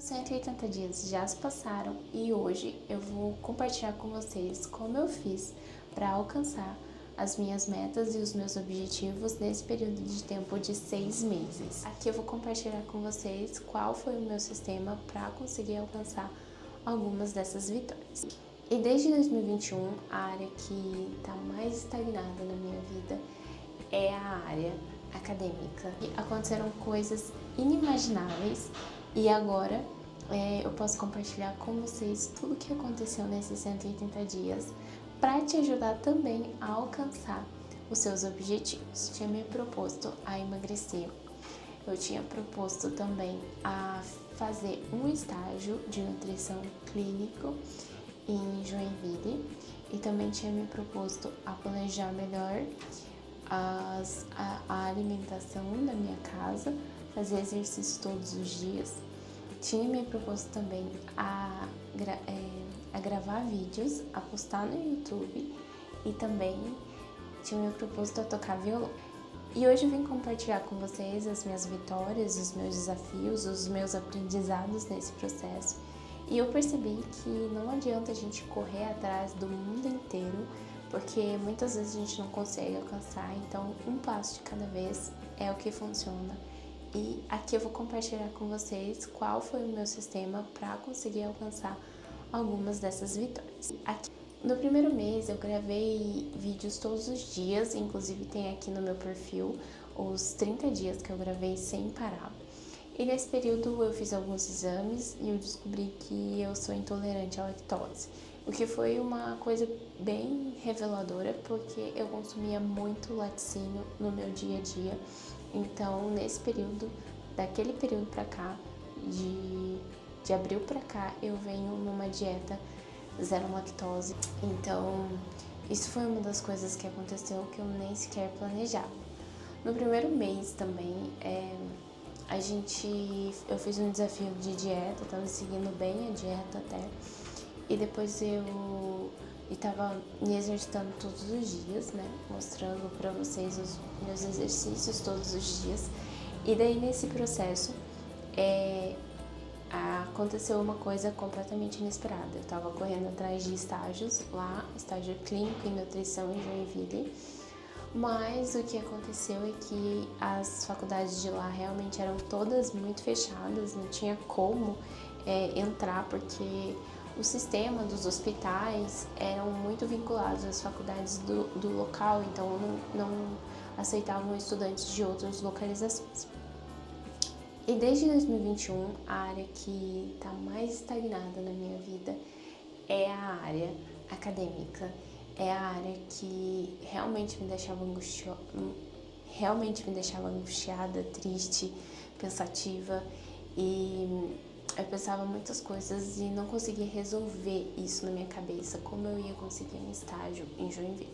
180 dias já se passaram e hoje eu vou compartilhar com vocês como eu fiz para alcançar as minhas metas e os meus objetivos nesse período de tempo de 6 meses. Aqui eu vou compartilhar com vocês qual foi o meu sistema para conseguir alcançar algumas dessas vitórias. E desde 2021, a área que está mais estagnada na minha vida é a área acadêmica. E aconteceram coisas inimagináveis e agora eu posso compartilhar com vocês tudo o que aconteceu nesses 180 dias para te ajudar também a alcançar os seus objetivos. Tinha me proposto a emagrecer, eu tinha proposto também a fazer um estágio de nutrição clínico em Joinville e também tinha me proposto a planejar melhor a alimentação da minha casa, fazer exercício todos os dias. Tinha me proposto também a gravar vídeos, a postar no YouTube e também tinha me proposto a tocar violão. E hoje eu vim compartilhar com vocês as minhas vitórias, os meus desafios, os meus aprendizados nesse processo. E eu percebi que não adianta a gente correr atrás do mundo inteiro, porque muitas vezes a gente não consegue alcançar, então um passo de cada vez é o que funciona. E aqui eu vou compartilhar com vocês qual foi o meu sistema para conseguir alcançar algumas dessas vitórias. Aqui, no primeiro mês eu gravei vídeos todos os dias, inclusive tem aqui no meu perfil os 30 dias que eu gravei sem parar. E nesse período eu fiz alguns exames e eu descobri que eu sou intolerante à lactose, o que foi uma coisa bem reveladora, porque eu consumia muito laticínio no meu dia a dia. Então, nesse período, daquele período pra cá, de abril pra cá, eu venho numa dieta zero lactose. Então, isso foi uma das coisas que aconteceu que eu nem sequer planejava. No primeiro mês também, eu fiz um desafio de dieta, tava seguindo bem a dieta até, e depois eu estava me exercitando todos os dias, né, mostrando para vocês os meus exercícios todos os dias. E daí nesse processo aconteceu uma coisa completamente inesperada. Eu estava correndo atrás de estágios lá, estágio clínico em nutrição em Joinville. Mas o que aconteceu é que as faculdades de lá realmente eram todas muito fechadas, não tinha como entrar, porque o sistema dos hospitais eram muito vinculados às faculdades do local, então não aceitavam estudantes de outras localizações. E desde 2021, a área que está mais estagnada na minha vida é a área acadêmica. É a área que realmente me deixava angustiada, triste, pensativa, e eu pensava muitas coisas e não conseguia resolver isso na minha cabeça, como eu ia conseguir um estágio em Joinville.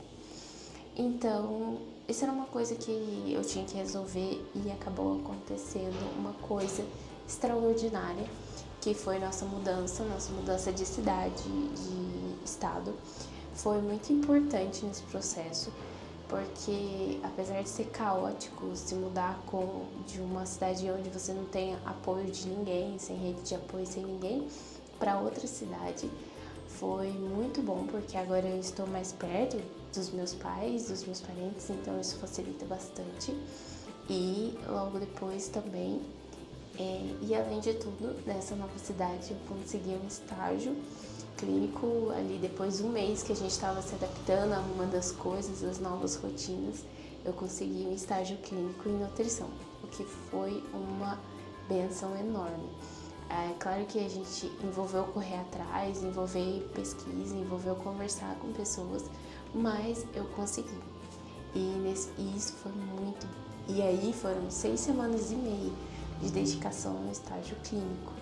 Então, isso era uma coisa que eu tinha que resolver e acabou acontecendo uma coisa extraordinária, que foi nossa mudança de cidade, de estado. Foi muito importante nesse processo, porque apesar de ser caótico se mudar de uma cidade onde você não tem apoio de ninguém, sem rede de apoio, sem ninguém, para outra cidade, foi muito bom, porque agora eu estou mais perto dos meus pais, dos meus parentes, então isso facilita bastante. E logo depois também, e além de tudo, nessa nova cidade eu consegui um estágio clínico ali depois de um mês que a gente estava se adaptando, arrumando as coisas, as novas rotinas. Eu consegui um estágio clínico em nutrição, o que foi uma benção enorme. É claro que a gente envolveu correr atrás, envolveu pesquisa, envolveu conversar com pessoas, mas eu consegui. E isso foi muito. E aí foram 6 semanas e meia de dedicação no estágio clínico,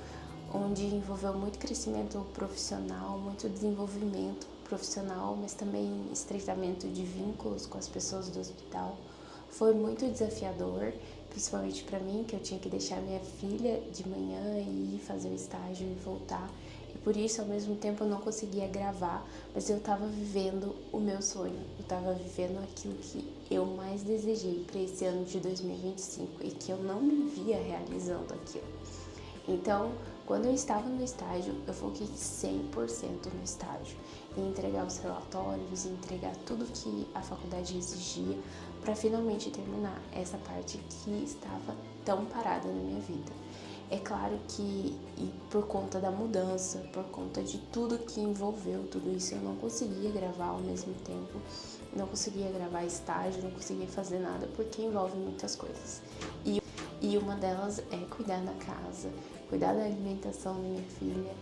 onde envolveu muito crescimento profissional, muito desenvolvimento profissional, mas também estreitamento de vínculos com as pessoas do hospital. Foi muito desafiador, principalmente para mim, que eu tinha que deixar minha filha de manhã e ir fazer o estágio e voltar. E por isso, ao mesmo tempo, eu não conseguia gravar, mas eu estava vivendo o meu sonho. Eu estava vivendo aquilo que eu mais desejei para esse ano de 2025 e que eu não me via realizando aquilo. Então, Quando eu estava no estágio, eu foquei 100% no estágio, em entregar os relatórios, em entregar tudo que a faculdade exigia para finalmente terminar essa parte que estava tão parada na minha vida. É claro que por conta da mudança, por conta de tudo que envolveu tudo isso, eu não conseguia gravar ao mesmo tempo, não conseguia gravar estágio, não conseguia fazer nada, porque envolve muitas coisas. E uma delas é cuidar da casa, cuidar da alimentação da minha filha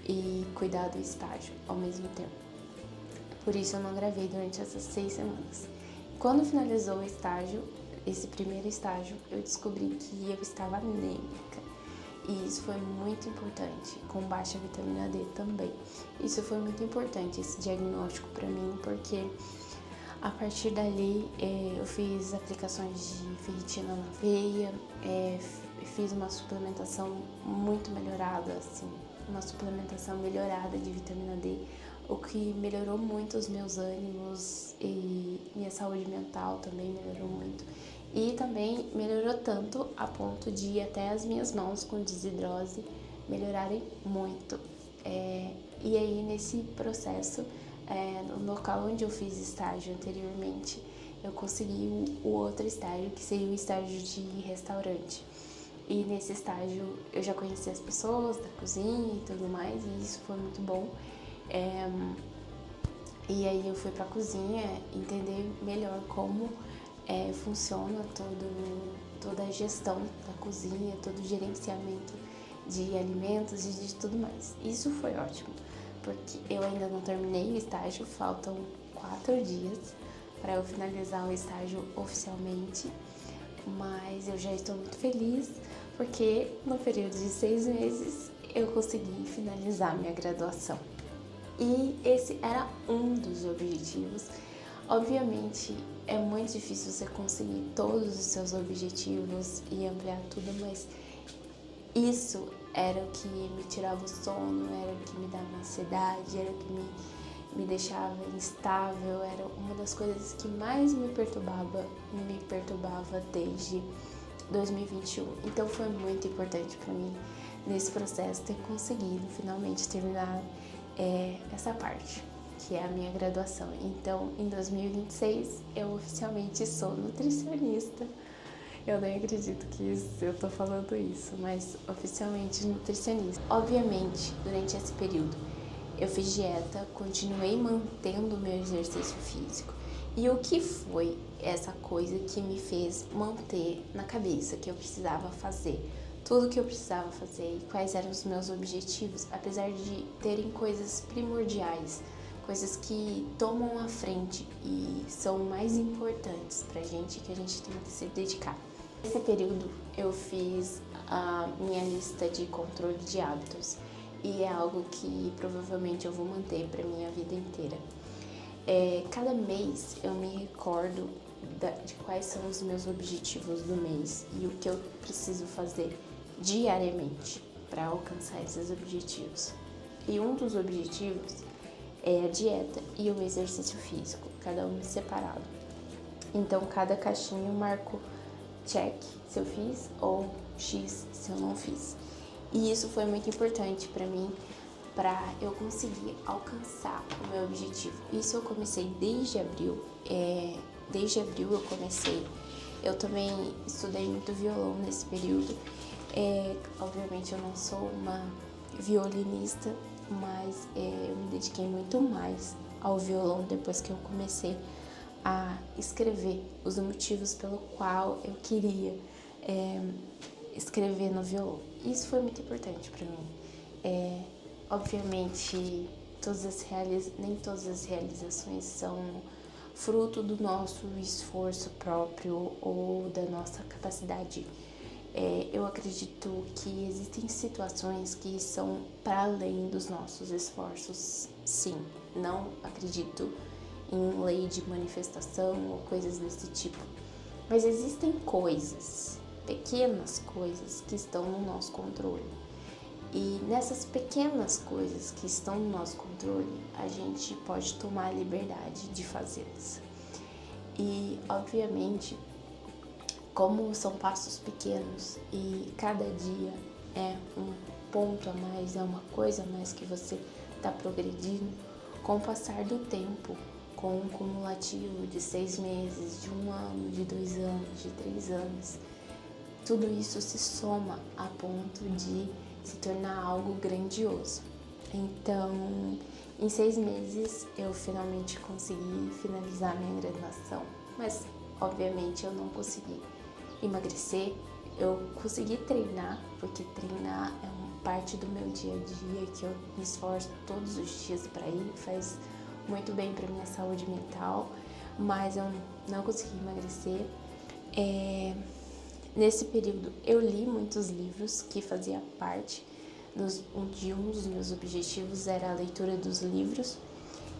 e cuidar do estágio ao mesmo tempo. Por isso eu não gravei durante essas 6 semanas. Quando finalizou o estágio, esse primeiro estágio, eu descobri que eu estava anêmica. E isso foi muito importante, com baixa vitamina D também. Isso foi muito importante, esse diagnóstico para mim, porque a partir dali eu fiz aplicações de ferritina na veia, fiz uma suplementação muito melhorada, assim, uma suplementação melhorada de vitamina D, o que melhorou muito os meus ânimos e minha saúde mental também melhorou muito. E também melhorou tanto a ponto de até as minhas mãos com desidrose melhorarem muito. E aí nesse processo, no local onde eu fiz estágio anteriormente, eu consegui o outro estágio, que seria o estágio de restaurante. E nesse estágio eu já conheci as pessoas da cozinha e tudo mais, e isso foi muito bom. E aí eu fui pra cozinha entender melhor como funciona toda a gestão da cozinha, todo o gerenciamento de alimentos e de tudo mais. Isso foi ótimo, porque eu ainda não terminei o estágio, faltam 4 dias para eu finalizar o estágio oficialmente, mas eu já estou muito feliz, porque no período de 6 meses eu consegui finalizar minha graduação. E esse era um dos objetivos. Obviamente é muito difícil você conseguir todos os seus objetivos e ampliar tudo, mas isso era o que me tirava o sono, era o que me dava ansiedade, era o que me deixava instável, era uma das coisas que mais me perturbava desde 2021. Então foi muito importante para mim nesse processo ter conseguido finalmente terminar essa parte, que é a minha graduação. Então, em 2026, eu oficialmente sou nutricionista. Eu nem acredito que eu tô falando isso, mas oficialmente nutricionista. Obviamente, durante esse período, eu fiz dieta, continuei mantendo o meu exercício físico. E o que foi essa coisa que me fez manter na cabeça que eu precisava fazer? Tudo que eu precisava fazer e quais eram os meus objetivos, apesar de terem coisas primordiais, coisas que tomam a frente e são mais importantes pra gente, que a gente tem que se dedicar. Nesse período eu fiz a minha lista de controle de hábitos e é algo que provavelmente eu vou manter pra minha vida inteira. Cada mês eu me recordo de quais são os meus objetivos do mês e o que eu preciso fazer diariamente para alcançar esses objetivos. E um dos objetivos é a dieta e o exercício físico, cada um separado. Então, cada caixinha eu marco check se eu fiz ou X se eu não fiz. E isso foi muito importante para mim, para eu conseguir alcançar o meu objetivo. Isso eu comecei desde abril. Desde abril eu comecei. Eu também estudei muito violão nesse período. Obviamente eu não sou uma violinista, mas eu me dediquei muito mais ao violão depois que eu comecei a escrever os motivos pelo qual eu queria escrever no violão. Isso foi muito importante para mim. Obviamente, nem todas as realizações são fruto do nosso esforço próprio ou da nossa capacidade. Eu acredito que existem situações que são para além dos nossos esforços, sim. Não acredito em lei de manifestação ou coisas desse tipo. Mas existem coisas, pequenas coisas, que estão no nosso controle. E nessas pequenas coisas que estão no nosso controle, a gente pode tomar a liberdade de fazê-las. E, obviamente, como são passos pequenos e cada dia é um ponto a mais, é uma coisa a mais que você está progredindo com o passar do tempo, com um cumulativo de 6 meses, de 1 ano, de 2 anos, de 3 anos. Tudo isso se soma a ponto de se tornar algo grandioso. Então, em 6 meses, eu finalmente consegui finalizar minha graduação, mas obviamente eu não consegui emagrecer. Eu consegui treinar, porque treinar é uma parte do meu dia a dia que eu me esforço todos os dias para ir, faz muito bem para minha saúde mental, mas eu não consegui emagrecer. Nesse período eu li muitos livros, que fazia parte de um dos meus objetivos era a leitura dos livros,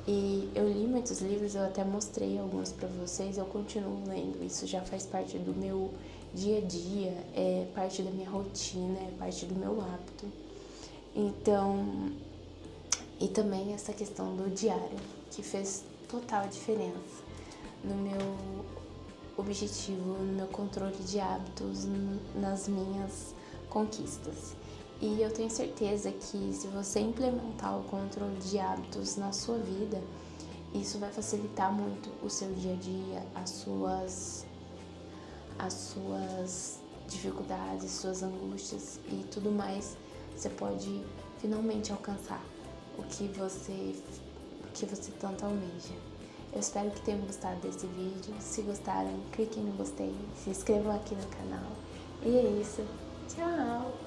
e eu li muitos livros, eu até mostrei alguns para vocês, eu continuo lendo, isso já faz parte do meu dia a dia, é parte da minha rotina, é parte do meu hábito. Então, e também essa questão do diário, que fez total diferença no meu objetivo, no meu controle de hábitos, nas minhas conquistas. E eu tenho certeza que se você implementar o controle de hábitos na sua vida, isso vai facilitar muito o seu dia a dia, as suas dificuldades, suas angústias e tudo mais. Você pode finalmente alcançar o que você tanto almeja. Eu espero que tenham gostado desse vídeo. Se gostaram, cliquem no gostei, se inscrevam aqui no canal. E é isso. Tchau!